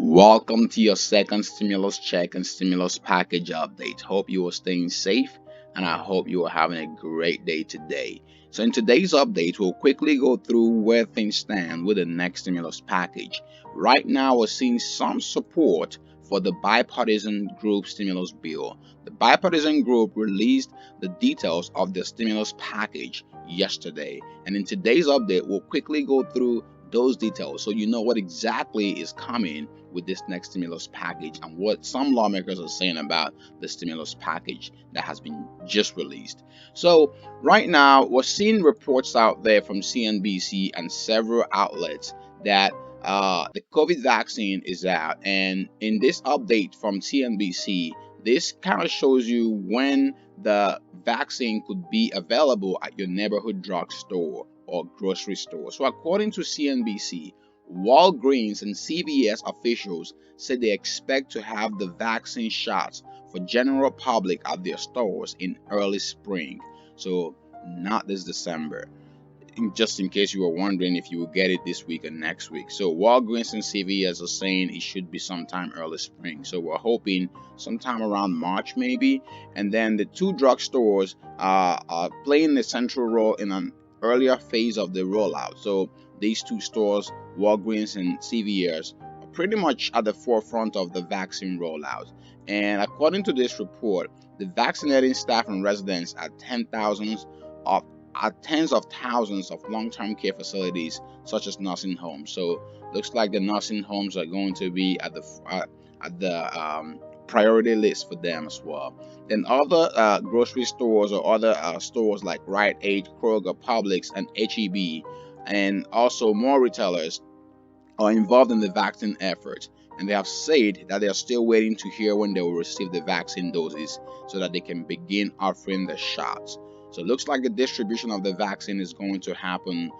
Welcome to your second stimulus check and stimulus package update. Hope you are staying safe and I hope you are having a great day today. So, in today's update, we'll quickly go through where things stand with the next stimulus package. Right now, we're seeing some support for the bipartisan group stimulus bill. The bipartisan group released the details of the stimulus package yesterday, and in today's update, we'll quickly go through those details so you know what exactly is coming with this next stimulus package and what some lawmakers are saying about the stimulus package that has been just released. So, right now, we're seeing reports out there from CNBC and several outlets that the COVID vaccine is out. And in this update from CNBC, this kind of shows you when the vaccine could be available at your neighborhood drugstore or grocery store. So, according to CNBC, Walgreens and CVS officials said they expect to have the vaccine shots for general public at their stores in early spring. So, not this December. Just in case you were wondering if you will get it this week or next week. So Walgreens and CVS are saying it should be sometime early spring. So we're hoping sometime around March maybe. And then the two drugstores are playing a central role in an earlier phase of the rollout. So these two stores, Walgreens and CVS, are pretty much at the forefront of the vaccine rollout. And according to this report, the vaccinating staff and residents at 10,000 of tens of thousands of long-term care facilities such as nursing homes. So looks like the nursing homes are going to be at the priority list for them as well. Then other grocery stores or other stores like Rite Aid, Kroger, Publix, and HEB, and also more retailers are involved in the vaccine effort. And they have said that they are still waiting to hear when they will receive the vaccine doses so that they can begin offering the shots. So it looks like the distribution of the vaccine is going to happen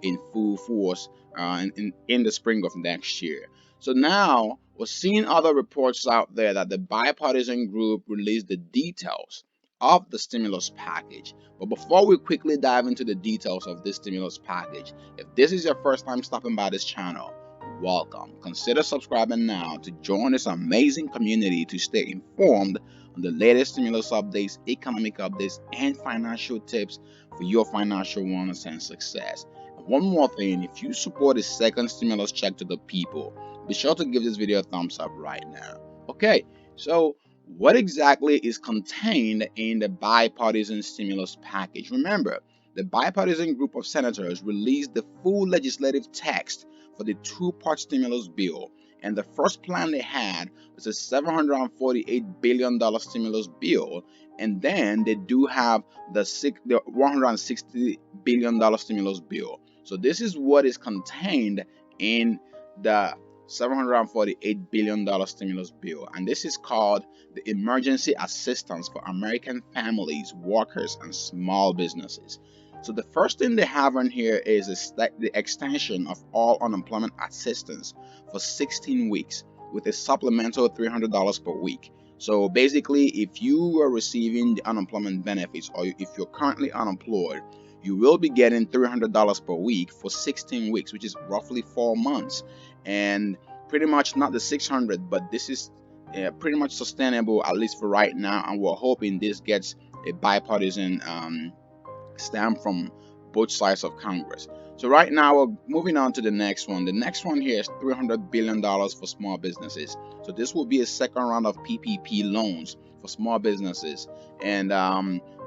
in full force in the spring of next year. So now we're seeing other reports out there that the bipartisan group released the details of the stimulus package. But before we quickly dive into the details of this stimulus package, if this is your first time stopping by this channel, welcome. Consider subscribing now to join this amazing community to stay informed on the latest stimulus updates, economic updates, and financial tips for your financial wellness and success. And one more thing, if you support the second stimulus check to the people, be sure to give this video a thumbs up right now. Okay, so what exactly is contained in the bipartisan stimulus package? Remember, the bipartisan group of senators released the full legislative text for the two-part stimulus bill. And the first plan they had was a $748 billion stimulus bill. And then they do have the $160 billion stimulus bill. So this is what is contained in the $748 billion stimulus bill. And this is called the Emergency Assistance for American Families, Workers, and Small Businesses. So the first thing they have on here is the extension of all unemployment assistance for 16 weeks with a supplemental $300 per week. So basically, if you are receiving the unemployment benefits or if you're currently unemployed, you will be getting $300 per week for 16 weeks, which is roughly 4 months. And pretty much not the 600, but this is pretty much sustainable, at least for right now. And we're hoping this gets a bipartisan stamp from both sides of Congress. So right now we're moving on to the next one. The next one here is $300 billion for small businesses. So this will be a second round of PPP loans for small businesses. And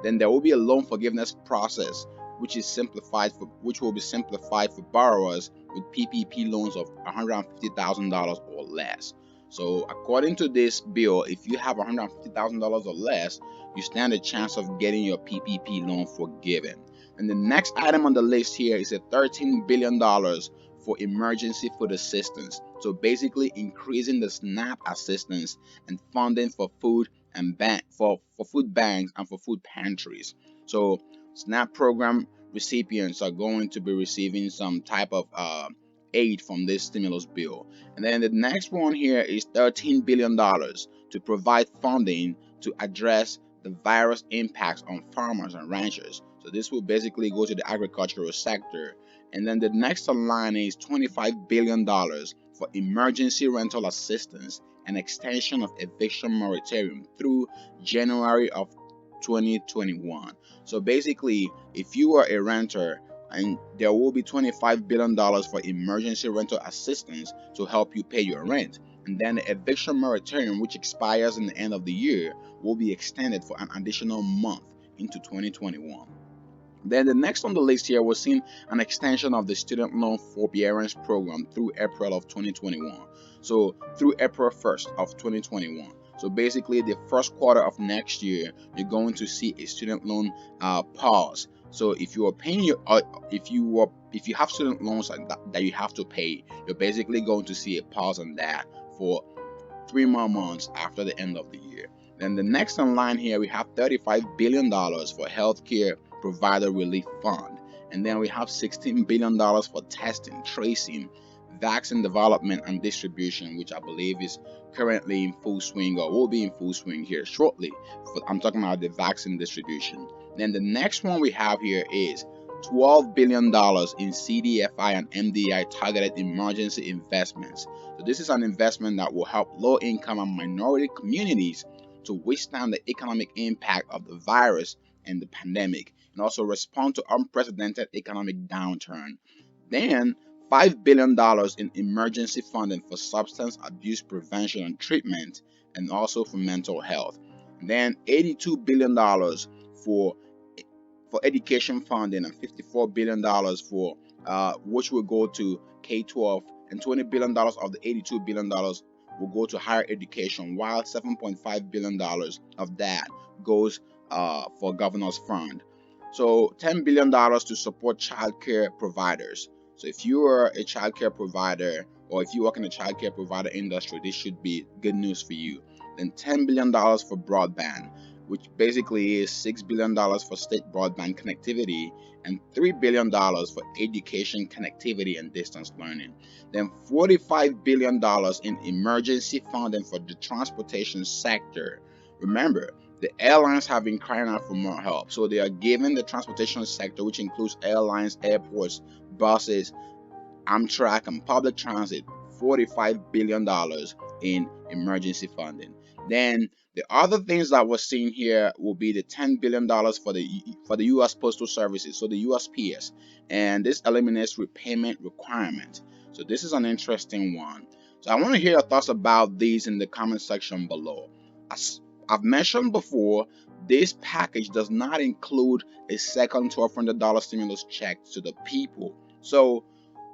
then there will be a loan forgiveness process which will be simplified for borrowers with PPP loans of $150,000 or less. So according to this bill, if you have $150,000 or less, you stand a chance of getting your PPP loan forgiven. And the next item on the list here is a $13 billion for emergency food assistance. So basically increasing the SNAP assistance and funding for food and for food banks and for food pantries. So SNAP program recipients are going to be receiving some type of aid from this stimulus bill. And then the next one here is $13 billion to provide funding to address the virus impacts on farmers and ranchers. So this will basically go to the agricultural sector. And then the next line is $25 billion for emergency rental assistance and extension of eviction moratorium through January of 2021. So basically, if you are a renter, and there will be $25 billion for emergency rental assistance to help you pay your rent. And then the eviction moratorium, which expires in the end of the year, will be extended for an additional month into 2021. Then the next on the list here was seeing an extension of the student loan forbearance program through April of 2021. So through April 1st of 2021. So basically the first quarter of next year, you're going to see a student loan pause. So if you are paying your, if you have student loans that you have to pay, you're basically going to see a pause on that for 3 more months after the end of the year. Then the next in line here, we have $35 billion for healthcare provider relief fund. And then we have $16 billion for testing, tracing, vaccine development and distribution, which I believe is currently in full swing or will be in full swing here shortly. I'm talking about the vaccine distribution. Then the next one we have here is $12 billion in CDFI and MDI targeted emergency investments. So this is an investment that will help low-income and minority communities to withstand the economic impact of the virus and the pandemic, and also respond to unprecedented economic downturn. Then $5 billion in emergency funding for substance abuse prevention and treatment, and also for mental health. And then $82 billion for education funding, and $54 billion for which will go to K-12, and $20 billion of the $82 billion will go to higher education, while $7.5 billion of that goes for governor's fund. So $10 billion to support childcare providers. So if you are a childcare provider, or if you work in the childcare provider industry, this should be good news for you. Then $10 billion for broadband, which basically is $6 billion for state broadband connectivity, and $3 billion for education connectivity and distance learning. Then $45 billion in emergency funding for the transportation sector. Remember, the airlines have been crying out for more help, so they are giving the transportation sector, which includes airlines, airports, buses, Amtrak, and public transit, $45 billion in emergency funding. Then the other things that we're seeing here will be the $10 billion for the U.S. Postal Services, so the USPS, and this eliminates repayment requirement. So this is an interesting one. So I want to hear your thoughts about these in the comment section below. As I've mentioned before, this package does not include a second $1,200 stimulus check to the people. So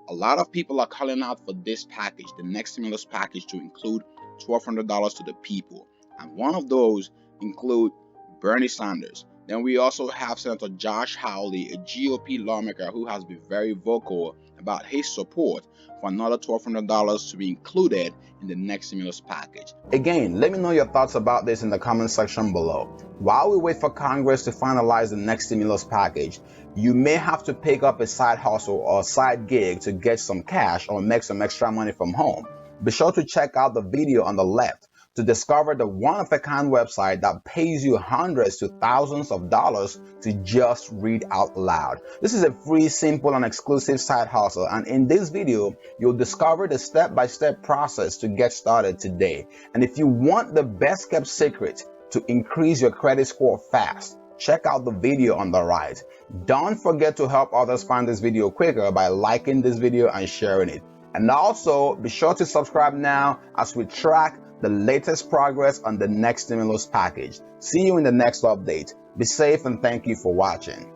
a lot of people are calling out for this package, the next stimulus package, to include $1,200 to the people. And one of those include Bernie Sanders. Then we also have Senator Josh Hawley, a GOP lawmaker who has been very vocal about his support for another $1,200 to be included in the next stimulus package. Again, let me know your thoughts about this in the comment section below. While we wait for Congress to finalize the next stimulus package, you may have to pick up a side hustle or side gig to get some cash or make some extra money from home. Be sure to check out the video on the left to discover the one-of-a-kind website that pays you hundreds to thousands of dollars to just read out loud. This is a free, simple, and exclusive side hustle, and in this video, you'll discover the step-by-step process to get started today. And if you want the best-kept secret to increase your credit score fast, check out the video on the right. Don't forget to help others find this video quicker by liking this video and sharing it. And also, be sure to subscribe now as we track the latest progress on the next stimulus package. See you in the next update. Be safe and thank you for watching.